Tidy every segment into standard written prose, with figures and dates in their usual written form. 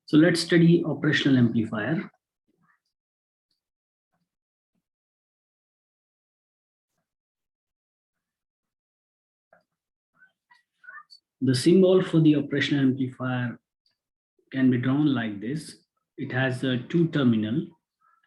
So let's study operational amplifier. The symbol for the operational amplifier can be drawn like this. It has two terminal,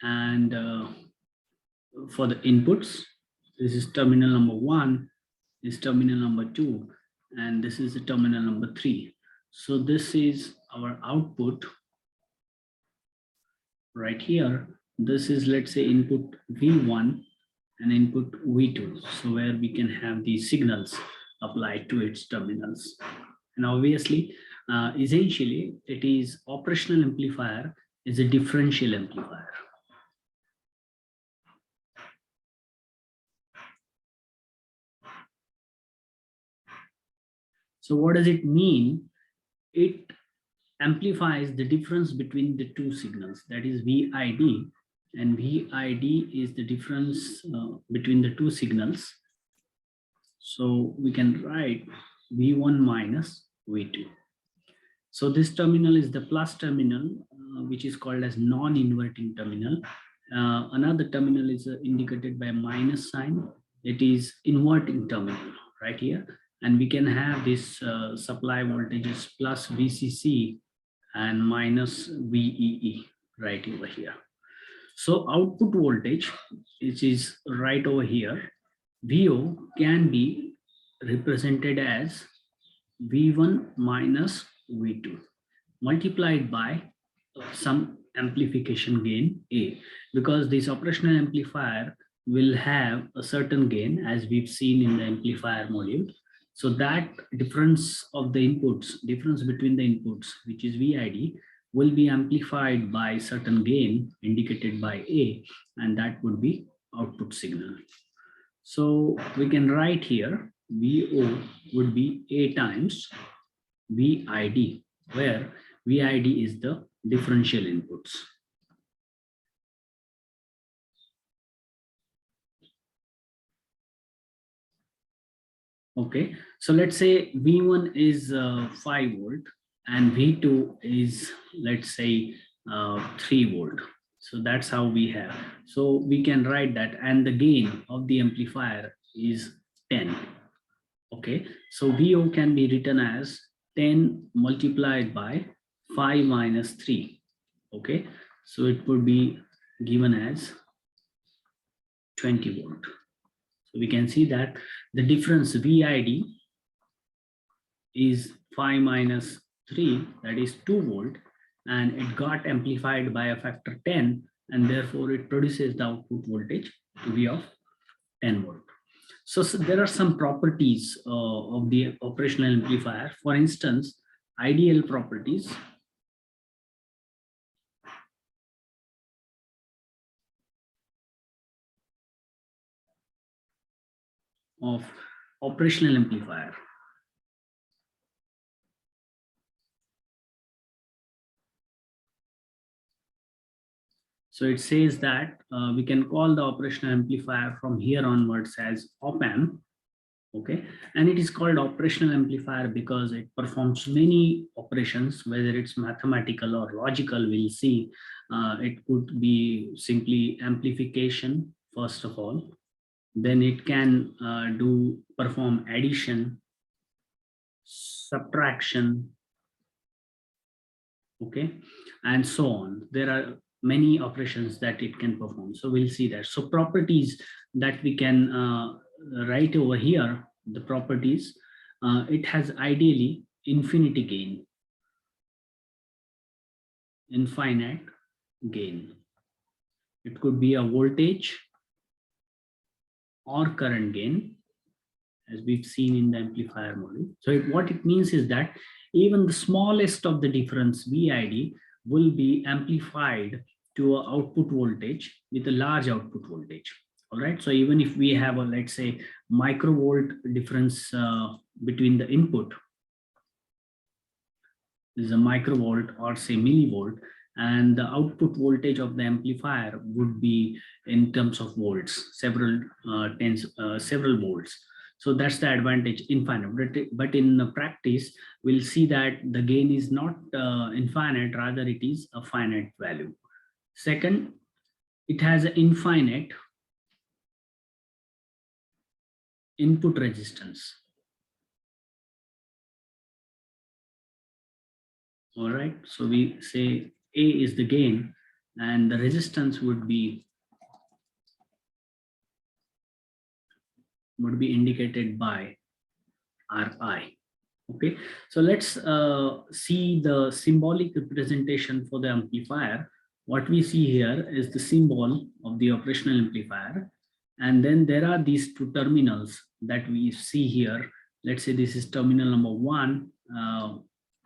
and for the inputs, this is terminal number 1, this is terminal number 2, and this is the terminal number 3. So this is our output right here. This is, let's say, input V1 and input V2. So where we can have these signals applied to its terminals. And obviously, essentially, it is operational amplifier is a differential amplifier. So what does it mean? It amplifies the difference between the two signals, that is VID, and VID is the difference between the two signals. So we can write V1 minus V2. So this terminal is the plus terminal, which is called as non-inverting terminal. Another terminal is indicated by a minus sign. It is inverting terminal right here. And we can have this supply voltages plus VCC and minus VEE right over here. So output voltage, which is right over here, VO can be represented as V1 minus V2 multiplied by some amplification gain A, because this operational amplifier will have a certain gain as we've seen in the amplifier module. So that difference of the inputs, difference between the inputs, which is VID, will be amplified by certain gain indicated by A, and that would be output signal. So we can write here VO would be A times VID, where VID is the differential inputs. Okay, so let's say V1 is 5 volt and V2 is, let's say, 3 volt. So that's how we have. So we can write that, and the gain of the amplifier is 10. Okay, so VO can be written as 10 multiplied by 5 minus 3. Okay, so it would be given as 20 volt. So we can see that the difference VID is 5 minus 3, that is 2 volt, and it got amplified by a factor 10, and therefore it produces the output voltage to be of 10 volt. So there are some properties of the operational amplifier. For instance, ideal properties. Of operational amplifier. So it says that we can call the operational amplifier from here onwards as op-amp. Okay, and it is called operational amplifier because it performs many operations, whether it's mathematical or logical. We'll see. It could be simply amplification, first of all. Then it can perform addition, subtraction, okay, and so on. There are many operations that it can perform. So we'll see that. So properties that we can write over here, the properties, it has ideally infinity gain, infinite gain. It could be a voltage or current gain, as we've seen in the amplifier model. So what it means is that even the smallest of the difference VID will be amplified to an output voltage with a large output voltage. All right. So even if we have a, let's say, microvolt difference between the input, this is a microvolt or say millivolt, and the output voltage of the amplifier would be in terms of volts, several volts. So that's the advantage, infinite. But in practice, we'll see that the gain is not infinite, rather it is a finite value. Second, it has an infinite input resistance. All right, so we say A is the gain, and the resistance would be indicated by Ri. Okay, so let's see the symbolic representation for the amplifier. What we see here is the symbol of the operational amplifier, and then there are these two terminals that we see here. Let's say this is terminal number 1,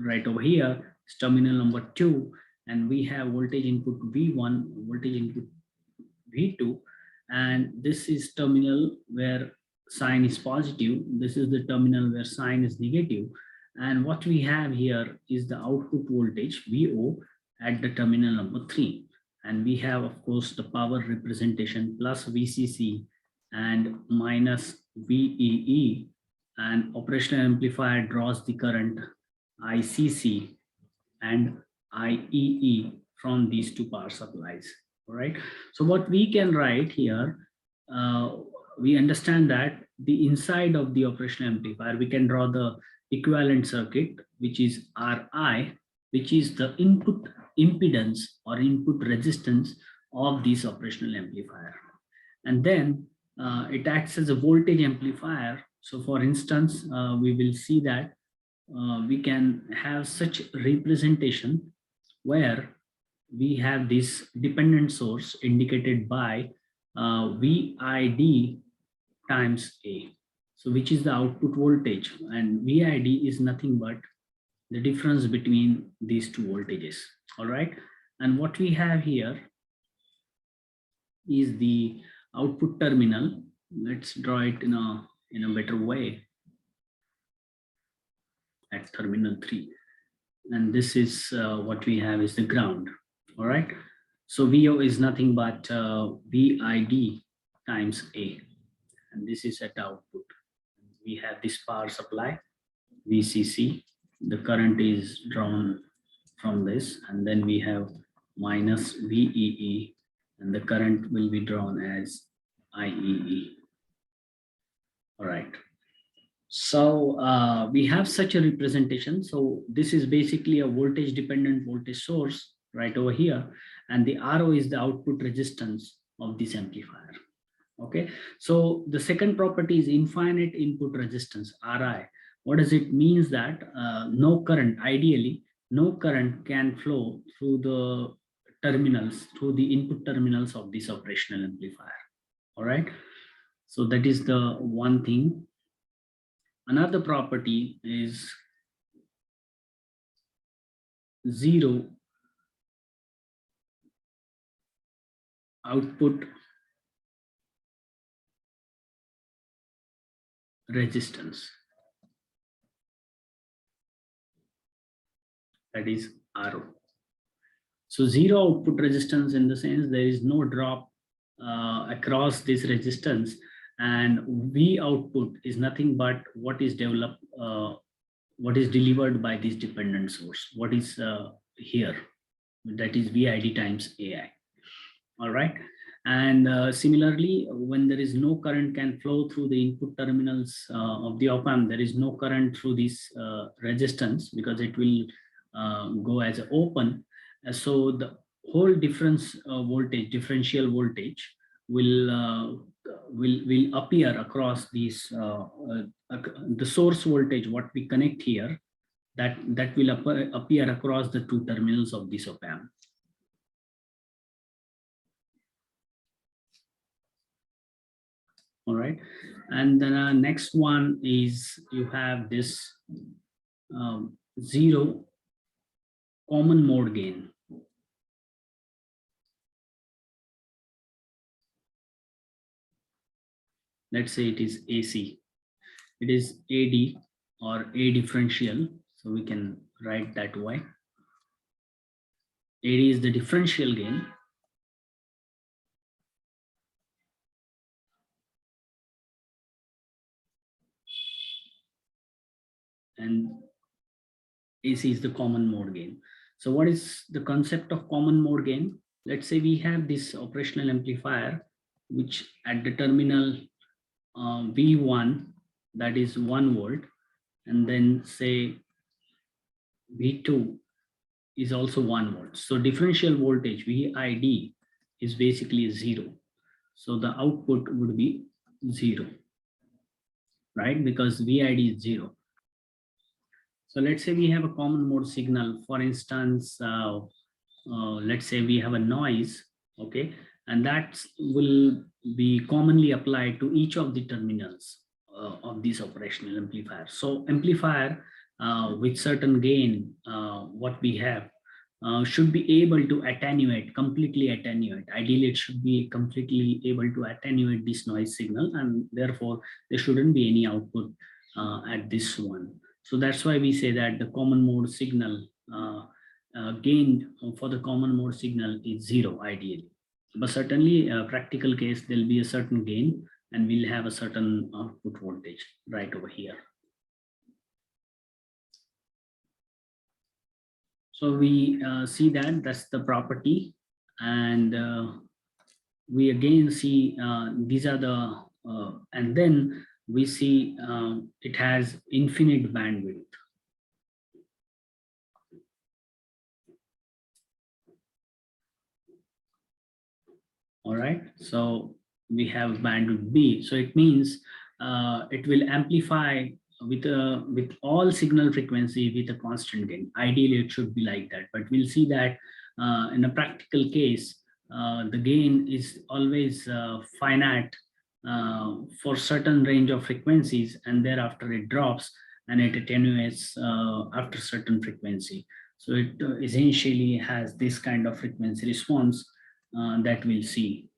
right over here is terminal number 2, and we have voltage input V1, voltage input V2, and this is terminal where sign is positive. This is the terminal where sign is negative. And what we have here is the output voltage VO at the terminal number 3. And we have, of course, the power representation plus VCC and minus VEE. And operational amplifier draws the current ICC and IEE from these two power supplies. All right. So what we can write here, we understand that the inside of the operational amplifier, we can draw the equivalent circuit, which is Ri, which is the input impedance or input resistance of this operational amplifier. And then it acts as a voltage amplifier. So for instance, we will see that we can have such representation where we have this dependent source indicated by VID times A. So which is the output voltage, and VID is nothing but the difference between these two voltages. All right. And what we have here is the output terminal. Let's draw it in a better way at terminal 3. And this is what we have is the ground. All right. So VO is nothing but VID times A. And this is at output. We have this power supply, VCC. The current is drawn from this. And then we have minus VEE. And the current will be drawn as IEE. All right. So we have such a representation. So this is basically a voltage dependent voltage source right over here. And the RO is the output resistance of this amplifier. Okay. So the second property is infinite input resistance, Ri. What does it mean? That no current, ideally, no current can flow through the terminals, through the input terminals of this operational amplifier. All right. So that is the one thing. Another property is zero output resistance. That is RO. So zero output resistance in the sense there is no drop across this resistance, and V output is nothing but what is developed, what is delivered by this dependent source, what is here, that is VID times AI. All right. And similarly, when there is no current can flow through the input terminals of the op-amp, there is no current through this resistance because it will go as open. So the whole difference voltage, differential voltage, will appear across these the source voltage what we connect here, that will appear across the two terminals of this op-amp. All right. And then next one is you have this zero common mode gain. Let's say it is AC. It is AD or A differential. So we can write that way. AD is the differential gain. and AC is the common mode gain. So what is the concept of common mode gain? Let's say we have this operational amplifier, which at the terminal V1, that is 1 volt, and then say V2 is also 1 volt. So differential voltage VID is basically 0. So the output would be 0, right? Because VID is 0. So let's say we have a common mode signal. For instance, let's say we have a noise, okay, and that will be commonly applied to each of the terminals of this operational amplifier. So amplifier with certain gain, what we have should be able to attenuate, completely attenuate. Ideally, it should be completely able to attenuate this noise signal, and therefore there shouldn't be any output at this one. So that's why we say that the common mode signal gain for the common mode signal is 0 ideally. But certainly practical case, there'll be a certain gain and we'll have a certain output voltage right over here. So we see that that's the property, and we again see these are the, and then we see it has infinite bandwidth. All right, so we have bandwidth B. So it means it will amplify with all signal frequency with a constant gain. Ideally, it should be like that, but we'll see that in a practical case, the gain is always finite for certain range of frequencies, and thereafter it drops and it attenuates after certain frequency. So it essentially has this kind of frequency response that we'll see.